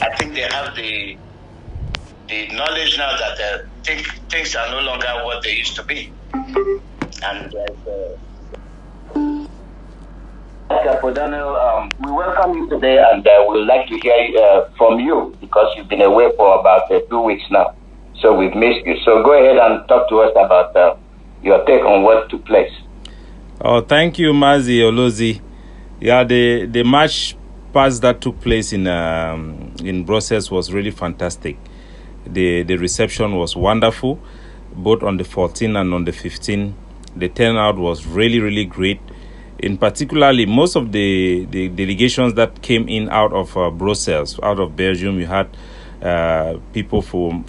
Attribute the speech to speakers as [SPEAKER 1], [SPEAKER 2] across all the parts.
[SPEAKER 1] I think they have the knowledge now that things are no longer what they used to be. And Capo Daniel, we welcome you today, and we'd like to hear from you because you've been away for about 2 weeks now. So we've missed you. So go ahead and talk to us about your take on what took place.
[SPEAKER 2] Oh, thank you, Mazi Alozie. Yeah, the march past that took place in Brussels was really fantastic. The reception was wonderful, both on the 14th and on the 15th. The turnout was really, really great. In particularly, most of the delegations that came in out of Brussels, out of Belgium, you had people from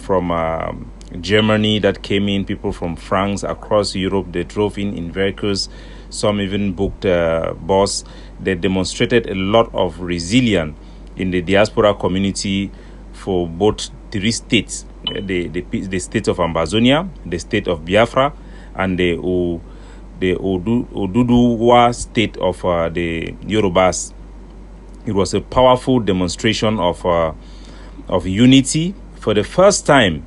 [SPEAKER 2] Germany that came in, people from France, across Europe. They drove in vehicles. Some even booked bus. They demonstrated a lot of resilience in the diaspora community for both 3 states, the state of Ambazonia, the state of Biafra, and the Oduduwa state of the Yorubas. It was a powerful demonstration of unity. For the first time,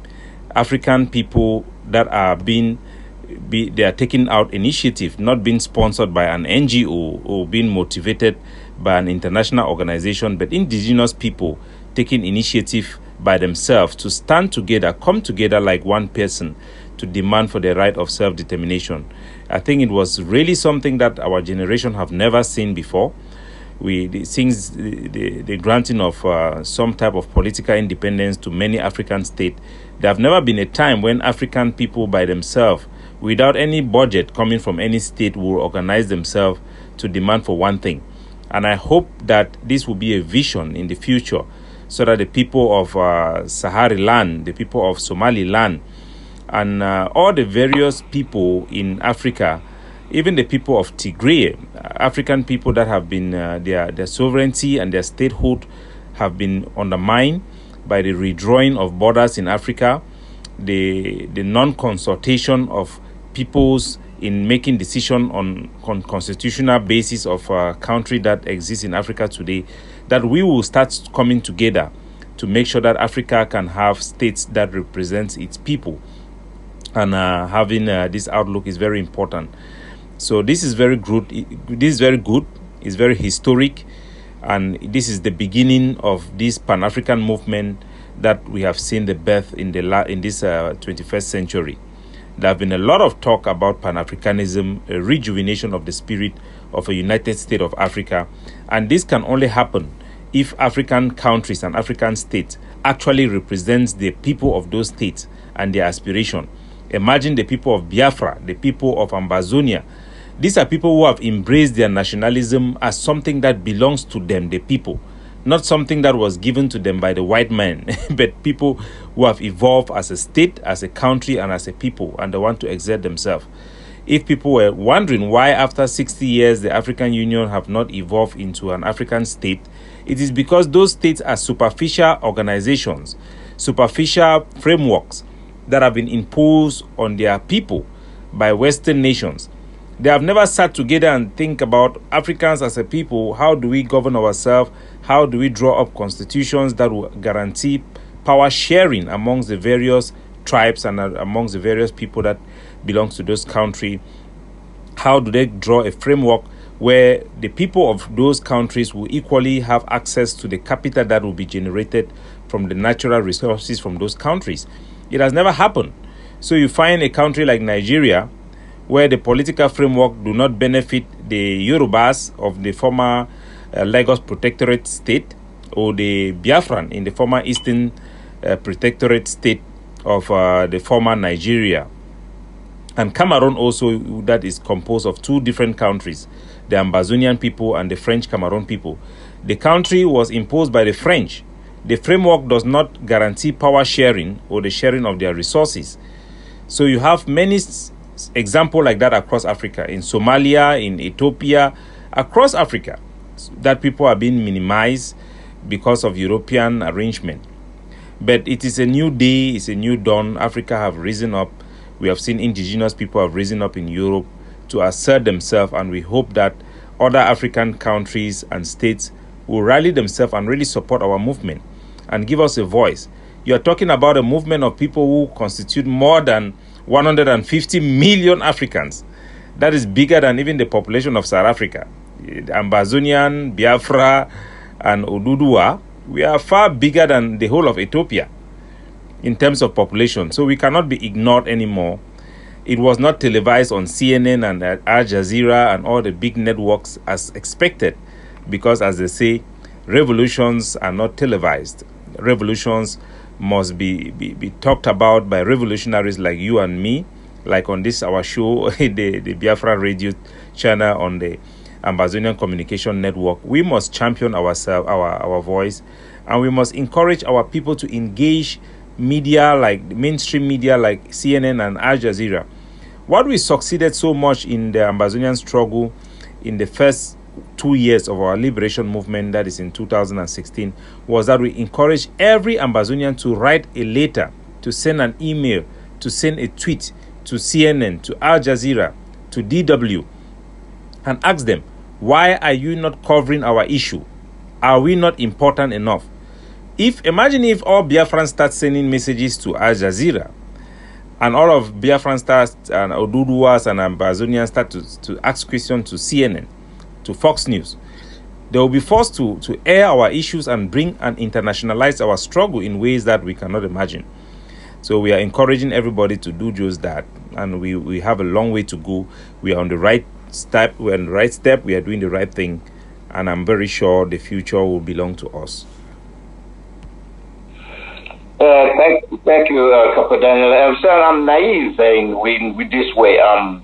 [SPEAKER 2] African people that are they are taking out initiative, not being sponsored by an NGO or being motivated by an international organization, but indigenous people taking initiative by themselves to stand together, come together like one person to demand for the right of self-determination. I think it was really something that our generation have never seen before. Since the granting of some type of political independence to many African states, there have never been a time when African people by themselves, without any budget coming from any state, will organize themselves to demand for one thing. And I hope that this will be a vision in the future, so that the people of Sahara land, the people of Somaliland, and all the various people in Africa, even the people of Tigray, African people that have been, their sovereignty and their statehood have been undermined by the redrawing of borders in Africa, the non-consultation of peoples in making decisions on constitutional basis of a country that exists in Africa today, that we will start coming together to make sure that Africa can have states that represent its people. And having this outlook is very important. So this is very good. This is very good. It's very historic, and this is the beginning of this Pan-African movement that we have seen the birth in this 21st century. There have been a lot of talk about Pan-Africanism, a rejuvenation of the spirit of a United States of Africa, and this can only happen if African countries and African states actually represents the people of those states and their aspiration. Imagine the people of Biafra, the people of Ambazonia. These are people who have embraced their nationalism as something that belongs to them, the people, not something that was given to them by the white man, but people who have evolved as a state, as a country, and as a people, and they want to exert themselves. If people were wondering why after 60 years the African Union have not evolved into an African state, it is because those states are superficial organizations, superficial frameworks that have been imposed on their people by Western nations. They have never sat together and think about Africans as a people. How do we govern ourselves? How do we draw up constitutions that will guarantee power sharing amongst the various tribes and amongst the various people that belong to those countries? How do they draw a framework where the people of those countries will equally have access to the capital that will be generated from the natural resources from those countries? It has never happened. So you find a country like Nigeria, where the political framework do not benefit the Yorubas of the former Lagos Protectorate state, or the Biafran in the former Eastern Protectorate state of the former Nigeria. And Cameroon also, that is composed of 2 different countries, the Ambazonian people and the French Cameroon people. The country was imposed by the French. The framework does not guarantee power sharing or the sharing of their resources. So you have many examples like that across Africa, in Somalia, in Ethiopia, across Africa, that people are being minimized because of European arrangement. But it is a new day, it's a new dawn. Africa have risen up. We have seen indigenous people have risen up in Europe to assert themselves, and we hope that other African countries and states will rally themselves and really support our movement. and give us a voice. You are talking about a movement of people who constitute more than 150 million Africans. That is bigger than even the population of South Africa. Ambazonian, Biafra, and Oduduwa, we are far bigger than the whole of Ethiopia in terms of population. So we cannot be ignored anymore. It was not televised on CNN and Al Jazeera and all the big networks as expected, because, as they say, revolutions are not televised. Revolutions must be talked about by revolutionaries like you and me, like on this our show, the Biafra radio channel on the Ambazonian Communication Network. We must champion ourselves, our voice, and we must encourage our people to engage media, like mainstream media like CNN and Al Jazeera. What we succeeded so much in the Ambazonian struggle in the first 2 years of our liberation movement, that is in 2016, was that we encouraged every Ambazonian to write a letter, to send an email, to send a tweet to CNN, to Al Jazeera, to DW, and ask them, why are you not covering our issue? Are we not important enough? Imagine if all Biafrans start sending messages to Al Jazeera, and all of Biafran stars and Oduduwas and Ambazonians start to ask questions to CNN, to Fox News. They will be forced to air our issues and bring and internationalize our struggle in ways that we cannot imagine. So we are encouraging everybody to do just that. And we have a long way to go. We are on the right step. We're on the right step. We are doing the right thing. And I'm very sure the future will belong to us.
[SPEAKER 1] Thank you, Capo Daniel. So I'm naive with this way. I'm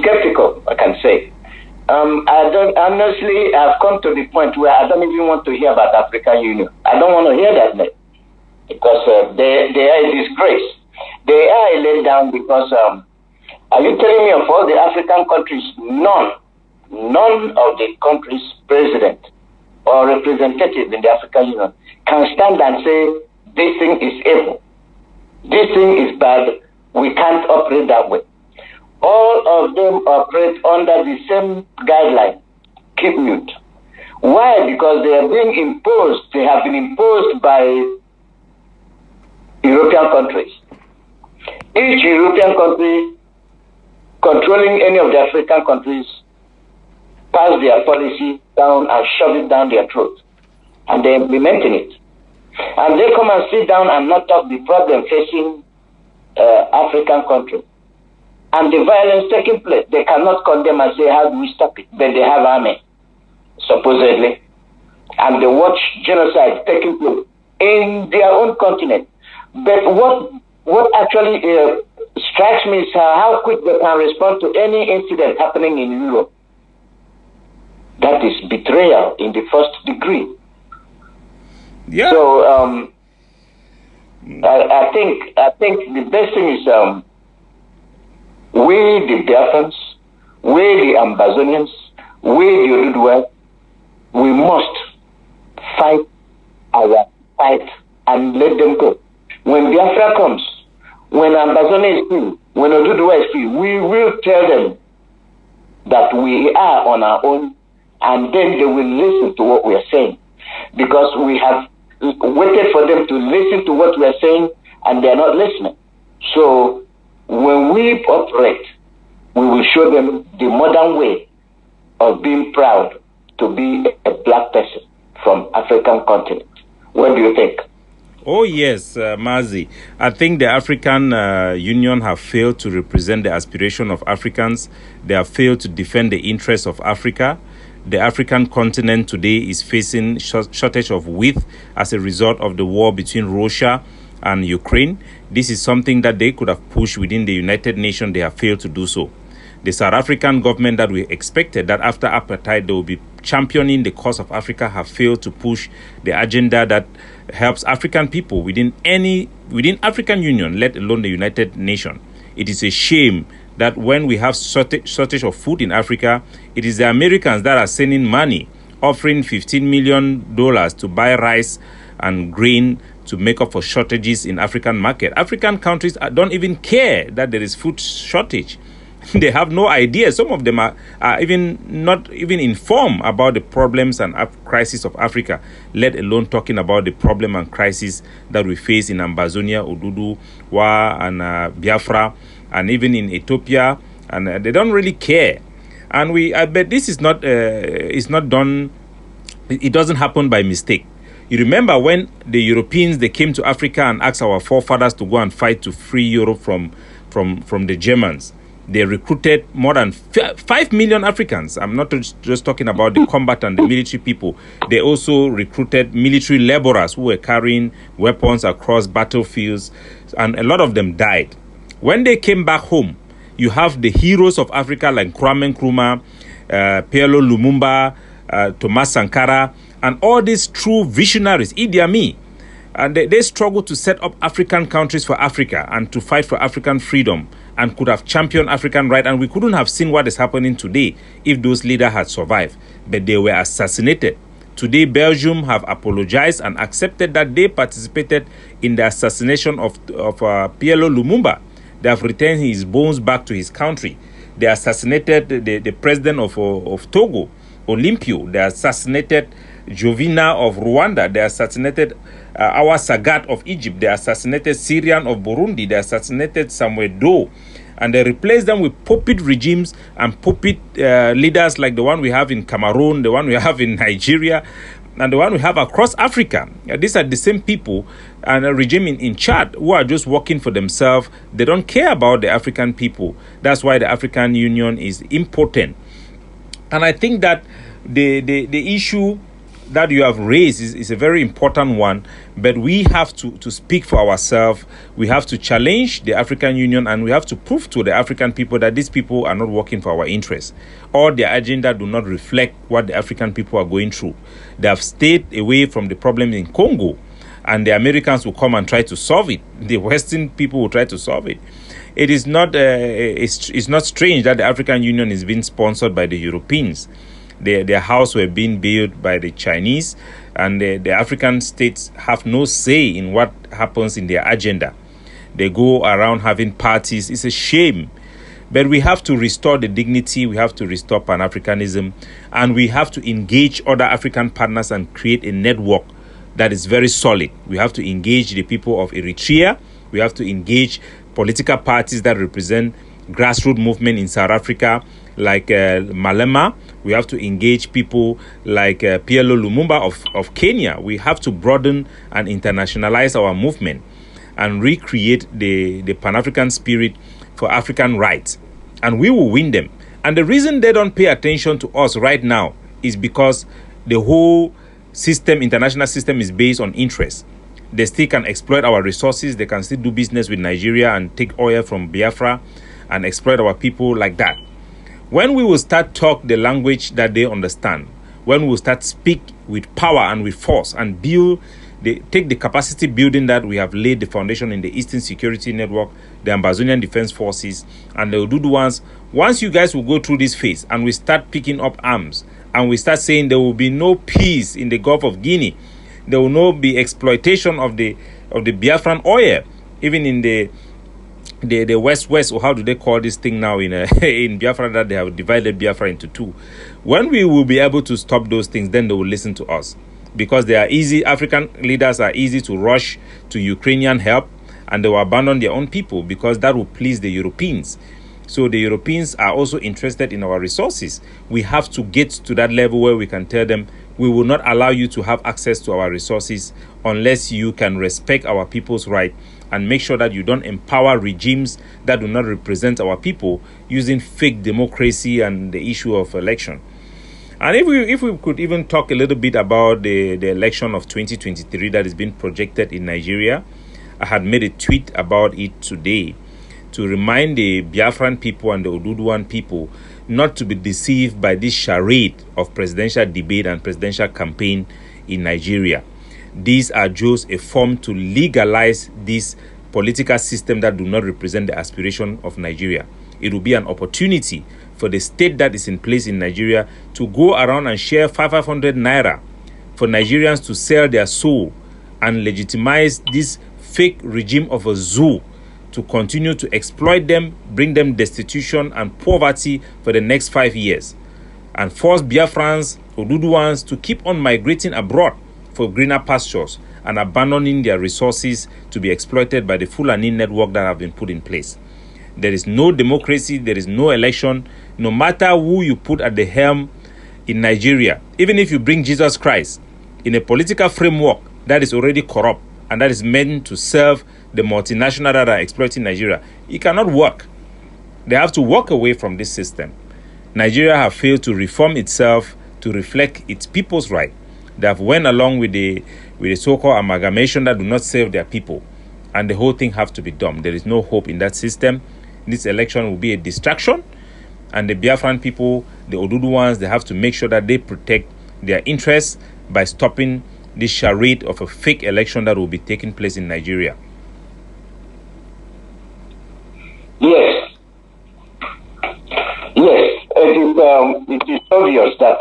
[SPEAKER 1] skeptical, I can say. I've come to the point where I don't even want to hear about African Union. I don't want to hear that name, because they are a disgrace. They are a letdown because, are you telling me of all the African countries, none of the country's president or representative in the African Union can stand and say, this thing is evil, this thing is bad, we can't operate that way. All of them operate under the same guideline, keep mute. Why? Because they are being imposed, they have been imposed by European countries. Each European country controlling any of the African countries pass their policy down and shove it down their throat, and they're implementing it. And they come and sit down and not talk the problem facing African countries. And the violence taking place, they cannot condemn and say, how do we stop it? Then they have army, supposedly. And they watch genocide taking place in their own continent. But what actually strikes me is how quick they can respond to any incident happening in Europe. That is betrayal in the first degree.
[SPEAKER 2] Yeah.
[SPEAKER 1] So I think the best thing is we the Biafrans, we the Ambazonians, we the Oduduwas, we must fight our fight and let them go. When Biafra comes, when Ambazonia is free, when Oduduwa is free, we will tell them that we are on our own, and then they will listen to what we are saying, because we have waited for them to listen to what we are saying, and they are not listening. So when we operate, we will show them the modern way of being proud to be a black person from African continent. What do you think?
[SPEAKER 2] Oh, yes, Mazi. I think the African Union have failed to represent the aspiration of Africans. They have failed to defend the interests of Africa. The African continent today is facing shortage of wheat as a result of the war between Russia and Ukraine. This is something that they could have pushed within the United Nations. They have failed to do so. The South African government that we expected that after apartheid they will be championing the cause of Africa have failed to push the agenda that helps African people within African Union, let alone the United Nations. It is a shame that when we have shortage of food in Africa, it is the Americans that are sending money, offering $15 million to buy rice and grain to make up for shortages in African market. African countries don't even care that there is food shortage. They have no idea. Some of them are even not even informed about the problems and crisis of Africa, let alone talking about the problem and crisis that we face in Ambazonia, Odudu, Wa, and Biafra, and even in Ethiopia, and they don't really care. And I bet this is not done. It doesn't happen by mistake. You remember when the Europeans, they came to Africa and asked our forefathers to go and fight to free Europe from the Germans. They recruited more than 5 million Africans. I'm not just talking about the combat and the military people. They also recruited military laborers who were carrying weapons across battlefields, and a lot of them died. When they came back home, you have the heroes of Africa like Kwame Nkrumah, Pierre Lumumba, Thomas Sankara, and all these true visionaries, Idi Amin. And they struggled to set up African countries for Africa and to fight for African freedom, and could have championed African rights. And we couldn't have seen what is happening today if those leaders had survived. But they were assassinated. Today, Belgium have apologized and accepted that they participated in the assassination of Pierre Lumumba. They have returned his bones back to his country. They assassinated the president of Togo, Olympio. They assassinated Jovina of Rwanda. They assassinated our Sagat of Egypt. They assassinated Syrian of Burundi. They assassinated Samuel Doe. And they replaced them with puppet regimes and puppet leaders like the one we have in Cameroon, the one we have in Nigeria, and the one we have across Africa. These are the same people and a regime in Chad who are just working for themselves. They don't care about the African people. That's why the African Union is impotent. And I think that the issue that you have raised is a very important one, but we have to speak for ourselves. We have to challenge the African Union, and we have to prove to the African people that these people are not working for our interests, or their agenda do not reflect what the African people are going through. They have stayed away from the problem in Congo, and the Americans will come and try to solve it. The Western people will try to solve it. It is not it's not strange that the African Union is being sponsored by the Europeans. Their house were being built by the Chinese, and the African states have no say in what happens in their agenda. They go around having parties. It's a shame. But we have to restore the dignity. We have to restore Pan-Africanism, and we have to engage other African partners and create a network that is very solid. We have to engage the people of Eritrea. We have to engage political parties that represent grassroots movement in South Africa, like Malema. We have to engage people like Pierre Lumumba of Kenya. We have to broaden and internationalize our movement and recreate the Pan-African spirit for African rights. And we will win them. And the reason they don't pay attention to us right now is because the whole system, international system, is based on interest. They still can exploit our resources. They can still do business with Nigeria and take oil from Biafra and exploit our people like that. When we will start talk the language that they understand, when we will start speak with power and with force and take the capacity building that we have laid the foundation in the Eastern Security Network, the Ambazonian Defense Forces, and the Odudu ones, once you guys will go through this phase and we start picking up arms and we start saying there will be no peace in the Gulf of Guinea, there will not be exploitation of the Biafran oil, even in the west, or how do they call this thing now in Biafra, that they have divided Biafra into two. When we will be able to stop those things, then they will listen to us, because they are easy. African leaders are easy to rush to Ukrainian help, and they will abandon their own people because that will please the Europeans. So the Europeans are also interested in our resources. We have to get to that level where we can tell them, we will not allow you to have access to our resources unless you can respect our people's right and make sure that you don't empower regimes that do not represent our people using fake democracy and the issue of election. And if we could even talk a little bit about the election of 2023 that is being projected in Nigeria. I had made a tweet about it today to remind the Biafran people and the Oduduwan people not to be deceived by this charade of presidential debate and presidential campaign in Nigeria. These are just a form to legalize this political system that do not represent the aspiration of Nigeria. It will be an opportunity for the state that is in place in Nigeria to go around and share 500 naira for Nigerians to sell their soul and legitimize this fake regime of a zoo to continue to exploit them, bring them destitution and poverty for the next 5 years, and force Biafrans, Oduduwans to keep on migrating abroad for greener pastures and abandoning their resources to be exploited by the Fulani network that have been put in place. There is no democracy, there is no election, no matter who you put at the helm in Nigeria. Even if you bring Jesus Christ in a political framework that is already corrupt and that is meant to serve the multinational that are exploiting Nigeria, it cannot work. They have to walk away from this system. Nigeria have failed to reform itself to reflect its people's right. They have went along with the so-called amalgamation that do not serve their people, and the whole thing have to be done. There is no hope in that system. This election will be a distraction, and the Biafran people, the Oduduwans, they have to make sure that they protect their interests by stopping this charade of a fake election that will be taking place in Nigeria.
[SPEAKER 1] Yes. It is obvious that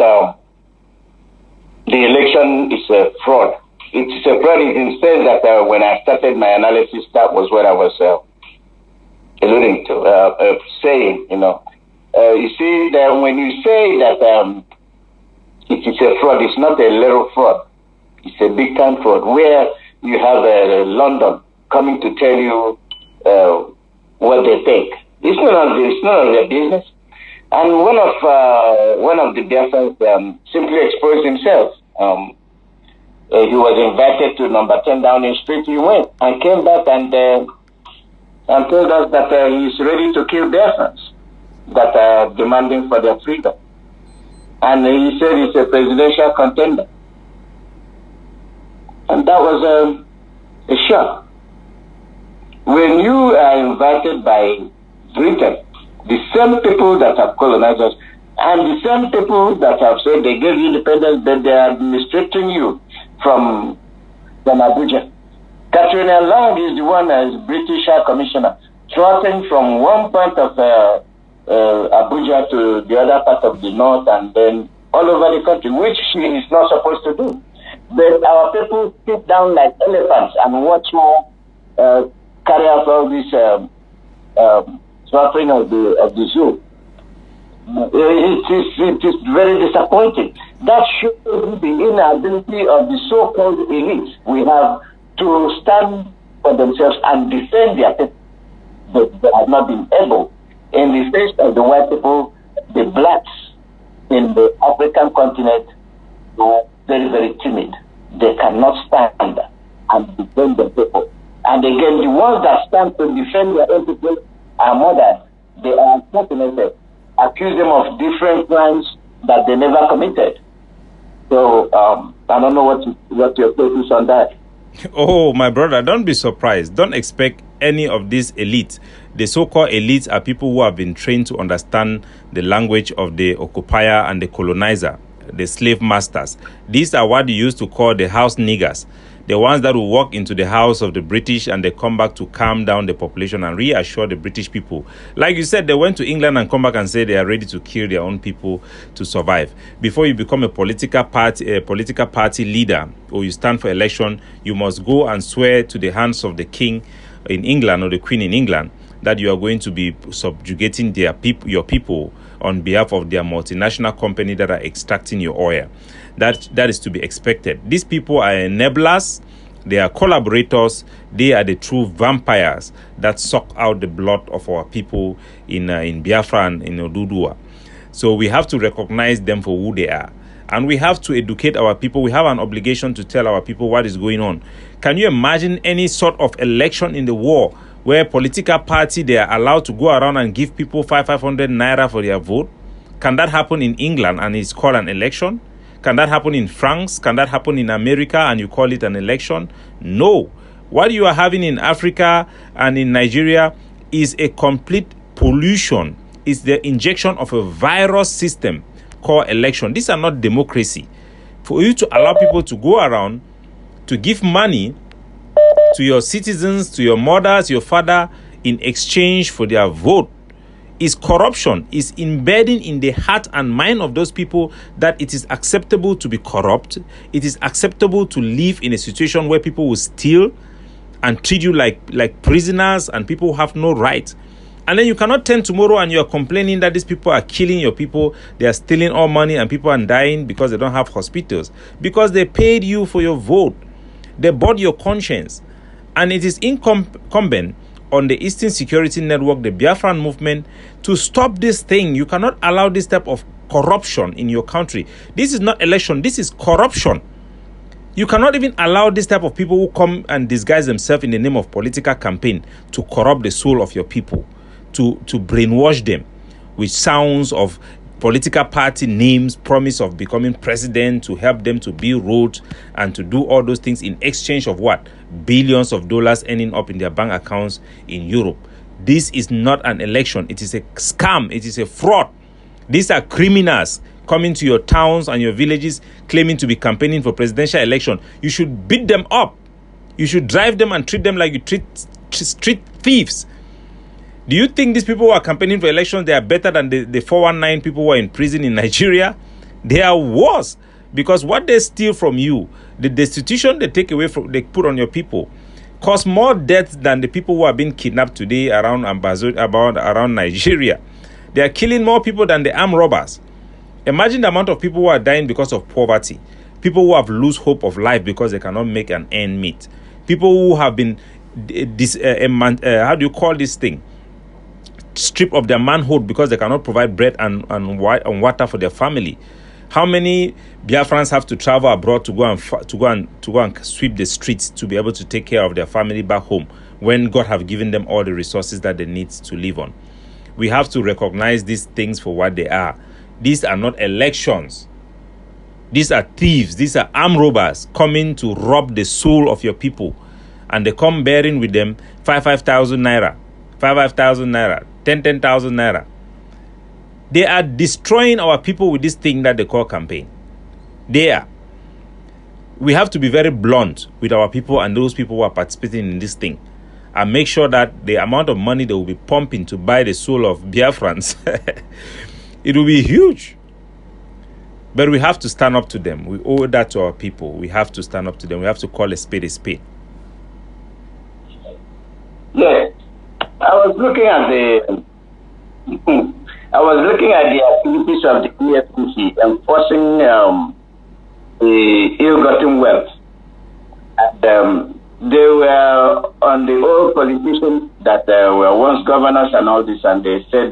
[SPEAKER 1] the election is a fraud. It's a fraud in the sense that when I started my analysis, that was what I was alluding to, saying, you see that when you say that it is a fraud, it's not a little fraud. It's a big time fraud where you have London coming to tell you what they think. It's none of their business. And one of the Biafrans simply exposed himself. He was invited to number 10 Downing Street. He went and came back and told us that he's ready to kill Biafrans that are demanding for their freedom. And he said he's a presidential contender. And that was a shock. When you are invited by Britain, the same people that have colonized us, and the same people that have said they gave you independence, that they are restricting you from Abuja. Katrina Long is the one as British High Commissioner, trotting from one point of Abuja to the other part of the north and then all over the country, which she is not supposed to do. But our people sit down like elephants and watch her carry out all this suffering of the zoo. It is very disappointing. That shows the inability of the so-called elites. We have to stand for themselves and defend their people. But they have not been able. In the face of the white people, the blacks in the African continent are very, very timid. They cannot stand and defend the people. And again, the ones that stand to defend their own people are murdered. They are assassinated, accuse them of different crimes that they never committed. So I don't know what your take is on that.
[SPEAKER 2] Oh, my brother, don't be surprised. Don't expect any of these elites. The so-called elites are people who have been trained to understand the language of the occupier and the colonizer, the slave masters. These are what you used to call the house niggers. The ones that will walk into the house of the British and they come back to calm down the population and reassure the British people. Like you said, they went to England and come back and say they are ready to kill their own people to survive. Before you become a political party leader or you stand for election, you must go and swear to the hands of the king in England or the queen in England that you are going to be subjugating your people on behalf of their multinational company that are extracting your oil. That is to be expected. These people are enablers, they are collaborators, they are the true vampires that suck out the blood of our people in Biafra and in Oduduwa. So we have to recognize them for who they are. And we have to educate our people. We have an obligation to tell our people what is going on. Can you imagine any sort of election in the war where political party, they are allowed to go around and give people 500 naira for their vote? Can that happen in England and it's called an election? Can that happen in France? Can that happen in America and you call it an election? No. What you are having in Africa and in Nigeria is a complete pollution. It's the injection of a virus system called election. These are not democracy. For you to allow people to go around to give money to your citizens, to your mothers, your father, in exchange for their vote, is corruption, is embedding in the heart and mind of those people that it is acceptable to be corrupt. It is acceptable to live in a situation where people will steal and treat you like prisoners and people who have no rights. And then you cannot turn tomorrow and you are complaining that these people are killing your people, they are stealing all money, and people are dying because they don't have hospitals. Because they paid you for your vote. They bought your conscience. And it is incumbent on the Eastern Security Network, the Biafran movement, to stop this thing. You cannot allow this type of corruption in your country. This is not election, this is corruption. You cannot even allow this type of people who come and disguise themselves in the name of political campaign to corrupt the soul of your people, to brainwash them with sounds of political party names, promise of becoming president, to help them to build roads and to do all those things in exchange of what? Billions of dollars ending up in their bank accounts in Europe. This is not an election. It is a scam. It is a fraud. These are criminals coming to your towns and your villages claiming to be campaigning for presidential election. You should beat them up. You should drive them and treat them like you treat street thieves. Do you think these people who are campaigning for elections, they are better than the 419 people who are in prison in Nigeria? They are worse, because what they steal from you, the destitution they take away from, they put on your people, cause more deaths than the people who are being kidnapped today around Ambazonia, around Nigeria. They are killing more people than the armed robbers. Imagine the amount of people who are dying because of poverty. People who have lost hope of life because they cannot make an end meet. People who have been, how do you call this thing? Stripped of their manhood because they cannot provide bread and water for their family. How many Biafrans have to travel abroad to go and sweep the streets to be able to take care of their family back home when God have given them all the resources that they need to live on? We have to recognize these things for what they are. These are not elections. These are thieves. These are armed robbers coming to rob the soul of your people. And they come bearing with them 5,000 naira, 5,000 naira, 10,000 naira. They are destroying our people with this thing that they call campaign. They are. We have to be very blunt with our people and those people who are participating in this thing, and make sure that the amount of money they will be pumping to buy the soul of Biafrans, it will be huge. But we have to stand up to them. We owe that to our people. We have to stand up to them. We have to call a spade a spade.
[SPEAKER 1] Yes. I was looking at the activities of the EFCC enforcing the ill-gotten wealth. And they were on the old politicians that were once governors and all this, and they said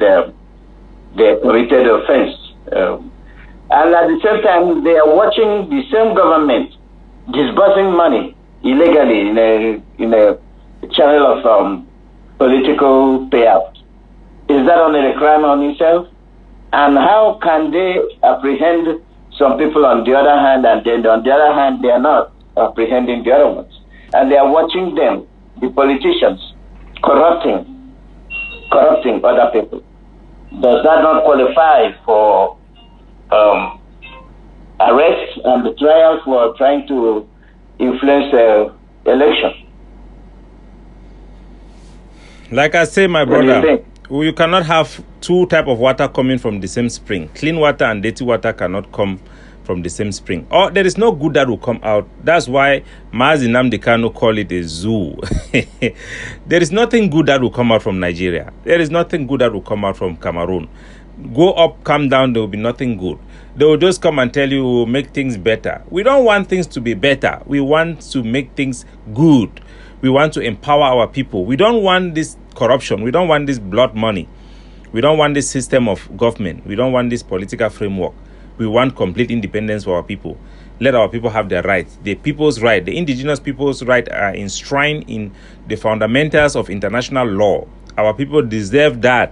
[SPEAKER 1] they committed offense. And at the same time, they are watching the same government disbursing money illegally in a channel of political payout. Is that only a crime on itself? And how can they apprehend some people on the other hand, and then on the other hand, they are not apprehending the other ones? And they are watching them, the politicians, corrupting other people. Does that not qualify for arrest and the trial for trying to influence the election?
[SPEAKER 2] Like I say, my brother, you cannot have two types of water coming from the same spring. Clean water and dirty water cannot come from the same spring. Or there is no good that will come out. That's why Mazi Alozie call it a zoo. There is nothing good that will come out from Nigeria. There is nothing good that will come out from Cameroon. Go up, come down, there will be nothing good. They will just come and tell you, we'll make things better. We don't want things to be better. We want to make things good. We want to empower our people. We don't want this corruption. We don't want this blood money. We don't want this system of government. We don't want this political framework. We want complete independence for our people. Let our people have their rights. The people's right, the indigenous people's right, are enshrined in the fundamentals of international law. Our people deserve that.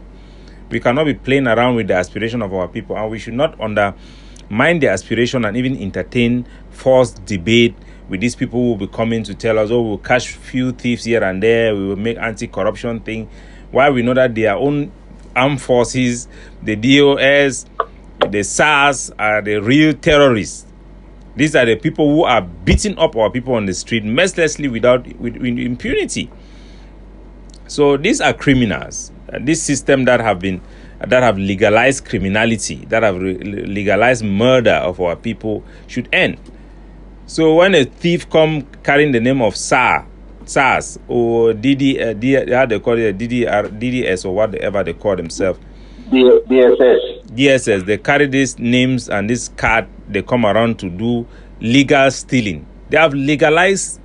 [SPEAKER 2] We cannot be playing around with the aspiration of our people, and we should not undermine the aspiration and even entertain forced debate with these people who will be coming to tell us, oh, we'll catch few thieves here and there, we will make anti-corruption thing, while we know that their own armed forces, the DOS, the SARS, are the real terrorists. These are the people who are beating up our people on the street mercilessly with impunity. So these are criminals. This system that have legalized criminality, that have legalized murder of our people, should end. So when a thief come carrying the name of SARS SARS or how they call it, DDS or whatever they call themselves. DSS. They carry these names and this card. They come around to do legal stealing. They have legalized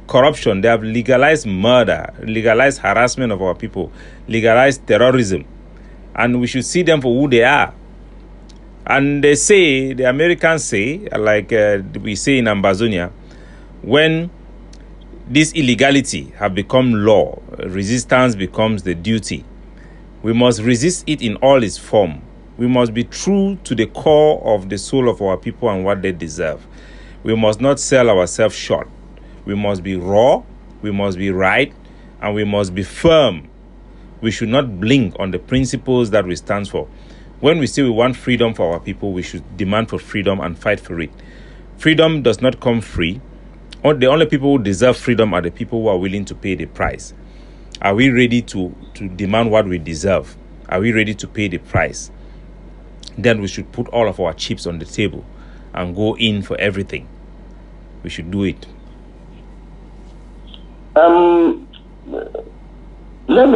[SPEAKER 2] corruption. They have legalized murder, legalized harassment of our people, legalized terrorism. And we should see them for who they are. And they say, the Americans say, like we say in Ambazonia, when this illegality have become law, resistance becomes the duty. We must resist it in all its form. We must be true to the core of the soul of our people and what they deserve. We must not sell ourselves short. We must be raw, we must be right, and we must be firm. We should not blink on the principles that we stand for. When we say we want freedom for our people, we should demand for freedom and fight for it. Freedom does not come free. The only people who deserve freedom are the people who are willing to pay the price. Are we ready to demand what we deserve? Are we ready to pay the price? Then we should put all of our chips on the table and go in for everything. We should do it.
[SPEAKER 1] Let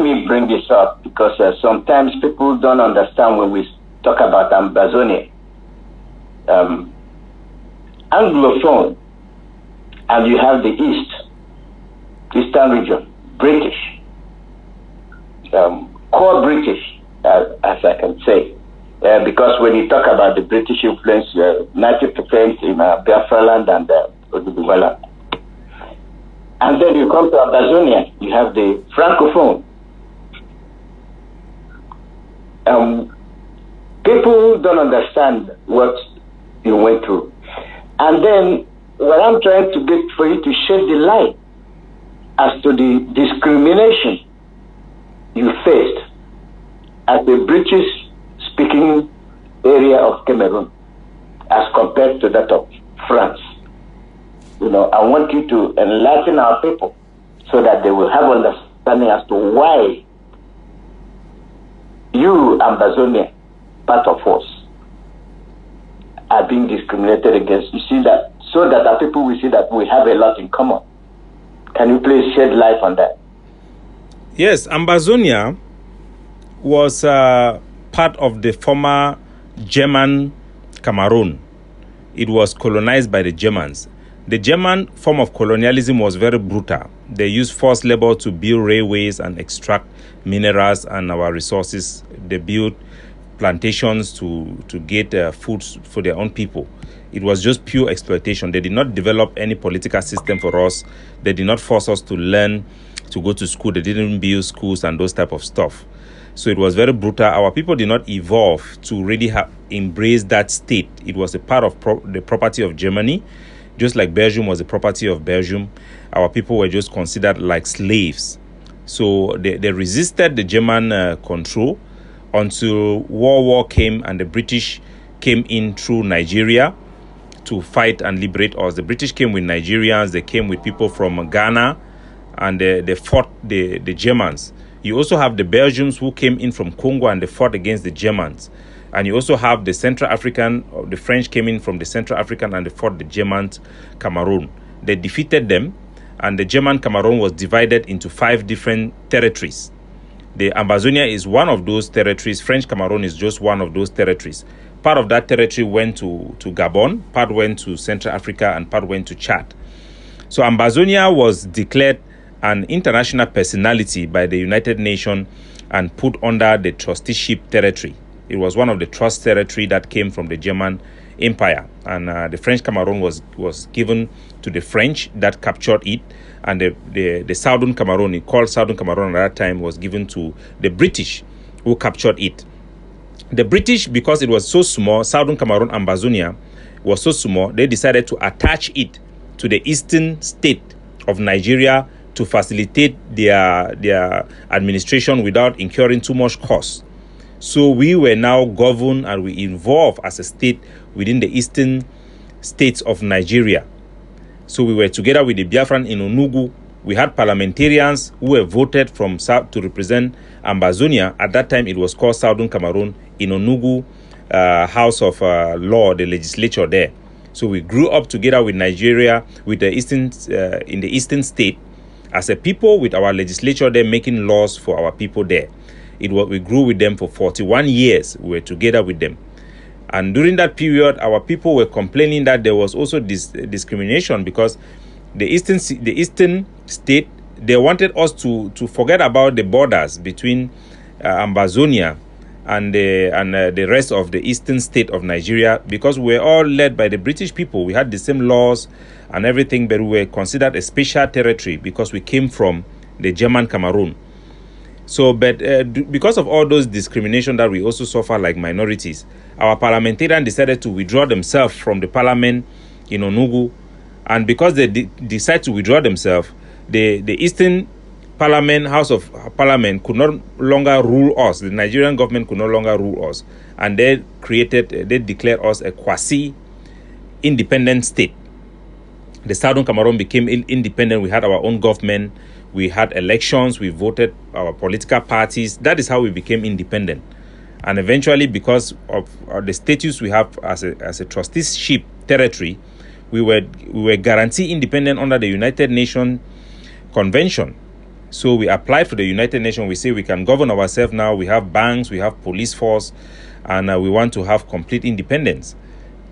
[SPEAKER 1] me bring this up because sometimes people don't understand when we talk about Ambazonia. Anglophone, and you have the Eastern region, British, core British, as I can say, because when you talk about the British influence, 90% in Biafra land and Oduduwala. And then you come to Ambazonia, you have the Francophone. People don't understand what you went through. And then what I'm trying to get for you to shed the light as to the discrimination you faced at the British-speaking area of Cameroon as compared to that of France. I want you to enlighten our people so that they will have understanding as to why you, Ambazonia, part of us, are being discriminated against. You see that, so that our people will see that we have a lot in common. Can you please shed light on that?
[SPEAKER 2] Yes, Ambazonia was part of the former German Cameroon. It was colonized by the Germans. The German form of colonialism was very brutal. They used forced labor to build railways and extract minerals and our resources. They built plantations to get food for their own people. It was just pure exploitation. They did not develop any political system for us. They did not force us to learn, to go to school. They didn't build schools and those type of stuff. So it was very brutal. Our people did not evolve to really embrace that state. It was a part of the property of Germany. Just like Belgium was the property of Belgium, our people were just considered like slaves. So they resisted the German control until World War came and the British came in through Nigeria to fight and liberate us. The British came with Nigerians, they came with people from Ghana, and they fought the Germans. You also have the Belgians who came in from Congo and they fought against the Germans. And you also have the Central African, the French came in from the Central African and they fought the German Cameroon. They defeated them, and the German Cameroon was divided into 5 different territories. The Ambazonia is one of those territories. French Cameroon is just one of those territories. Part of that territory went to Gabon, part went to Central Africa, and part went to Chad. So Ambazonia was declared an international personality by the United Nations and put under the trusteeship territory. It was one of the trust territory that came from the German Empire, and the French Cameroon was given to the French that captured it, and the Southern Cameroon, it called Southern Cameroon at that time, was given to the British who captured it. The British, because it was so small, Southern Cameroon, Ambazonia, was so small, they decided to attach it to the eastern state of Nigeria to facilitate their administration without incurring too much cost. So we were now governed and we involved as a state within the eastern states of Nigeria. So we were together with the Biafran in Onugu. We had parliamentarians who were voted from South to represent Ambazonia. At that time, it was called Southern Cameroon in Onugu, House of Law, the legislature there. So we grew up together with Nigeria, with the eastern in the eastern state, as a people with our legislature there making laws for our people there. We grew with them for 41 years. We were together with them. And during that period, our people were complaining that there was also this discrimination because the eastern state, they wanted us to forget about the borders between Ambazonia and the rest of the eastern state of Nigeria, because we were all led by the British people. We had the same laws and everything, but we were considered a special territory because we came from the German Cameroon. So, but because of all those discrimination that we also suffer like minorities, our parliamentarians decided to withdraw themselves from the parliament in Onugu. And because they decide to withdraw themselves, the Eastern Parliament, House of Parliament, could no longer rule us. The Nigerian government could no longer rule us. And they declared us a quasi-independent state. The Southern Cameroon became independent. We had our own government. We had elections. We voted our political parties. That is how we became independent. And eventually, because of the status we have as a trusteeship territory, we were guaranteed independent under the United Nations Convention. So we applied for the United Nations. We say we can govern ourselves now. We have banks, we have police force, and we want to have complete independence.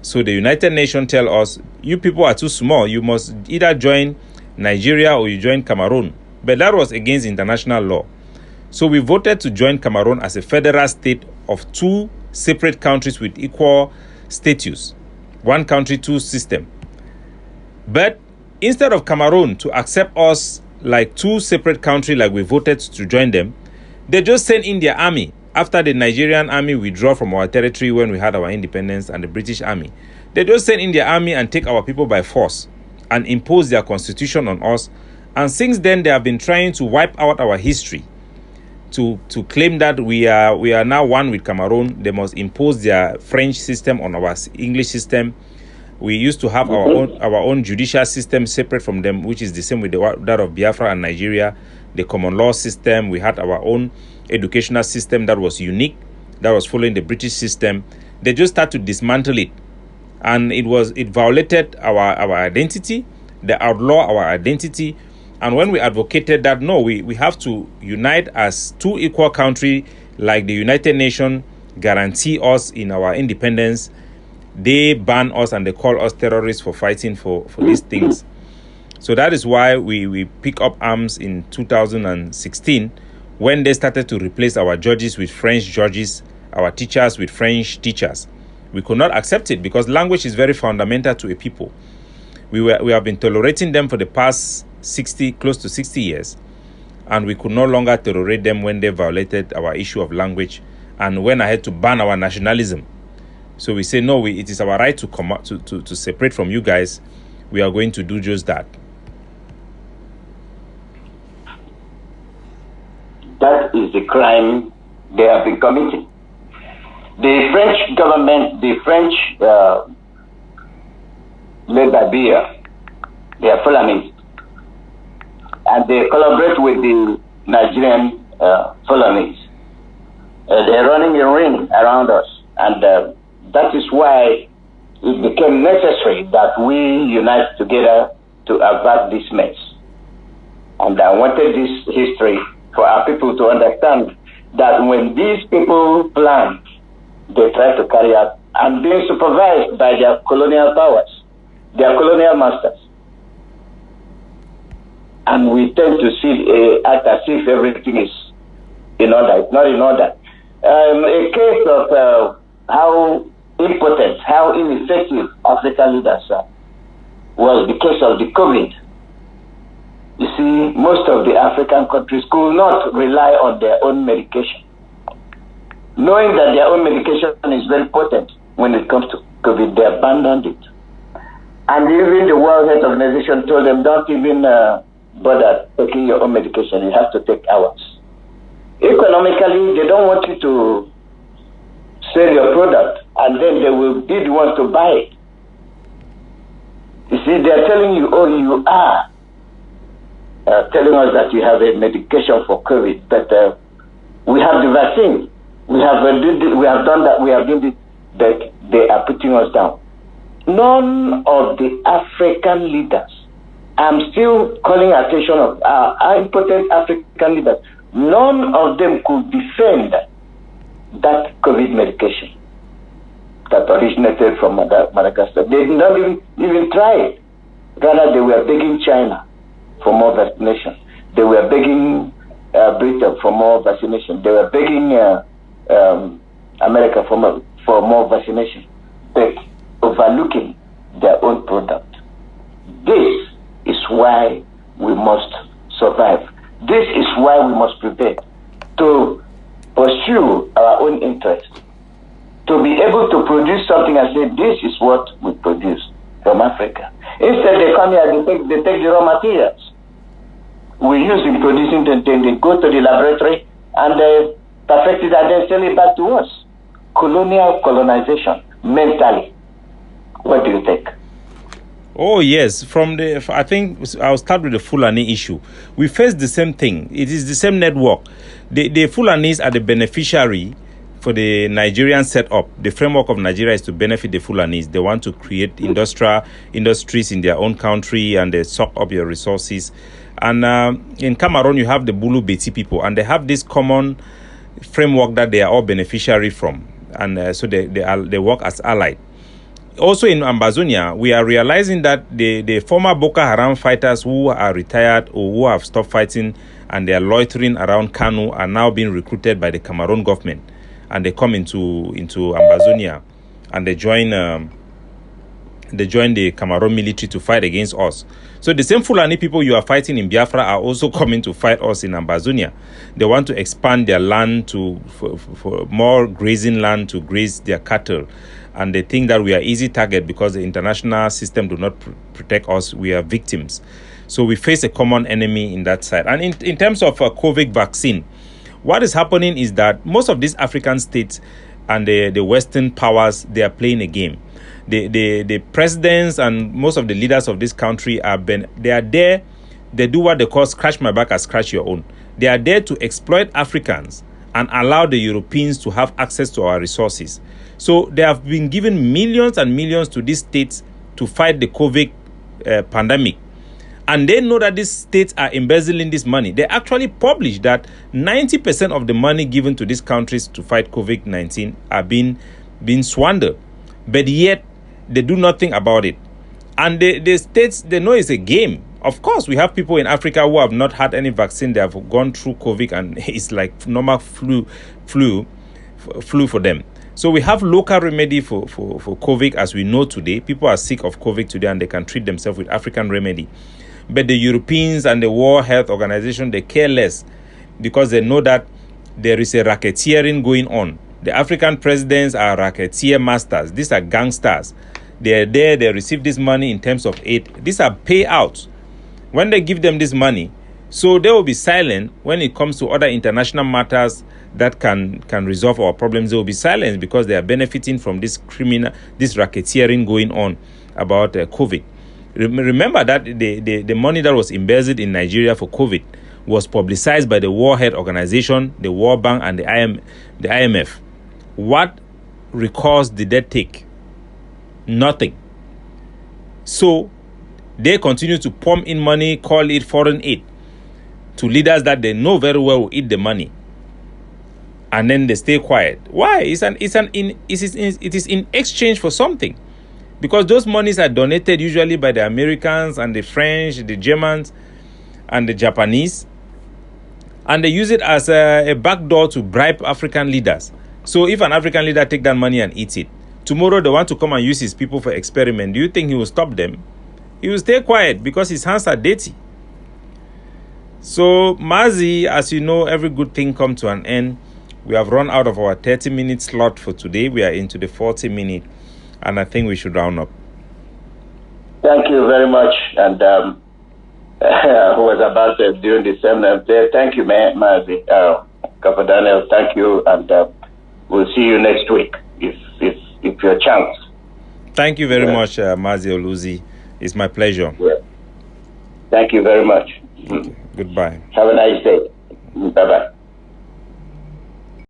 [SPEAKER 2] So the United Nations tell us, you people are too small. You must either join Nigeria or you join Cameroon. But that was against international law. So we voted to join Cameroon as a federal state of two separate countries with equal status. One country, two system. But instead of Cameroon to accept us like two separate countries, like we voted to join them, they just sent in their army. After the Nigerian army withdrew from our territory when we had our independence, and the British army, they just sent in their army and take our people by force and impose their constitution on us. And since then, they have been trying to wipe out our history to claim that we are now one with Cameroon. They must impose their French system on our English system. We used to have our own judicial system separate from them, which is the same with that of Biafra and Nigeria. The common law system. We had our own educational system that was unique, that was following the British system. They just started to dismantle it, and it violated our identity. They outlaw our identity. And when we advocated that, no, we have to unite as two equal countries, like the United Nations guarantee us in our independence, they ban us and they call us terrorists for fighting for these things. So that is why we pick up arms in 2016, when they started to replace our judges with French judges, our teachers with French teachers. We could not accept it because language is very fundamental to a people. We have been tolerating them for the past close to 60 years, and we could no longer tolerate them when they violated our issue of language and went ahead to ban our nationalism. So we say, no, it is our right to come out to separate from you guys. We are going to do just that.
[SPEAKER 1] That is the crime they have been committing. The French government, led by Biafra, they are Fulani, and they collaborate with the Nigerian Fulani. They're running a ring around us, and that is why it became necessary that we unite together to avert this mess. And I wanted this history for our people to understand that when these people plan, they try to carry out, and being supervised by their colonial powers, their colonial masters. And we tend to see act as if everything is in order. It's not in order. A case of how impotent, how ineffective African leaders are was the case of the COVID. You see, most of the African countries could not rely on their own medication, knowing that their own medication is very potent when it comes to COVID. They abandoned it. And even the World Health Organization told them, don't even bother taking your own medication. You have to take ours. Economically, they don't want you to sell your product, and then they will be the ones to buy it. You see, they're telling you, oh, you are telling us that you have a medication for COVID, but we have the vaccine. We have done that. We have done it, but they are putting us down. None of the African leaders I'm still calling attention of our important African leaders. None of them could defend that COVID medication that originated from Madagascar. They did not even try it. Rather, they were begging China for more vaccination. They were begging Britain for more vaccination. They were begging America for more vaccination, but overlooking their own product. This is why we must survive. This is why we must prepare to pursue our own interest, to be able to produce something and say, this is what we produce from Africa. Instead, they come here, they take the raw materials we use in producing them, then they go to the laboratory and they perfect it and then sell it back to us. Colonization, mentally. What do you think?
[SPEAKER 2] Oh yes, I think I'll start with the Fulani issue. We face the same thing. It is the same network. The Fulanis are the beneficiary for the Nigerian setup. The framework of Nigeria is to benefit the Fulanis. They want to create industries in their own country, and they suck up your resources. And in Cameroon, you have the Bulu Beti people, and they have this common framework that they are all beneficiary from, and so they work as allied. Also in Ambazonia, we are realizing that the former Boko Haram fighters who are retired or who have stopped fighting and they are loitering around Kanu are now being recruited by the Cameroon government, and they come into Ambazonia and they join the Cameroon military to fight against us. So the same Fulani people you are fighting in Biafra are also coming to fight us in Ambazonia. They want to expand their land for more grazing land to graze their cattle. And they think that we are easy target because the international system do not protect us. We are victims. So we face a common enemy in that side. And in terms of COVID vaccine, what is happening is that most of these African states and the Western powers, they are playing a game. The presidents and most of the leaders of this country they are there. They do what they call scratch my back and scratch your own. They are there to exploit Africans and allow the Europeans to have access to our resources. So they have been given millions and millions to these states to fight the COVID pandemic. And they know that these states are embezzling this money. They actually publish that 90% of the money given to these countries to fight COVID-19 are being squandered. But yet, they do nothing about it. And the states, they know it's a game. Of course, we have people in Africa who have not had any vaccine. They have gone through COVID and it's like normal flu for them. So we have local remedy for COVID as we know today. People are sick of COVID today and they can treat themselves with African remedy. But the Europeans and the World Health Organization, they care less because they know that there is a racketeering going on. The African presidents are racketeer masters. These are gangsters. They are there, they receive this money in terms of aid. These are payouts. When they give them this money, so they will be silent when it comes to other international matters that can resolve our problems. They will be silent because they are benefiting from this racketeering going on about COVID. Remember that the money that was embezzled in Nigeria for COVID was publicized by the World Health Organization, the World Bank, and the IMF. What recourse did they take? Nothing. So they continue to pump in money, call it foreign aid, to leaders that they know very well will eat the money, and then they stay quiet. Why? It is in exchange for something, because those monies are donated usually by the Americans and the French, the Germans, and the Japanese, and they use it as a backdoor to bribe African leaders. So if an African leader take that money and eat it, tomorrow they want to come and use his people for experiment. Do you think he will stop them? He will stay quiet because his hands are dirty. So, Mazi, as you know, every good thing comes to an end. We have run out of our 30-minute slot for today. We are into the 40-minute, and I think we should round up.
[SPEAKER 1] Thank you very much. And who was about during the seminar there. Thank you, Mazi. Capo Daniel, thank you, and we'll see you next week if your chance.
[SPEAKER 2] Thank you very much, Mazi Alozie. It's my pleasure.
[SPEAKER 1] Yeah. Thank you very much.
[SPEAKER 2] Goodbye.
[SPEAKER 1] Have a nice day. Bye-bye.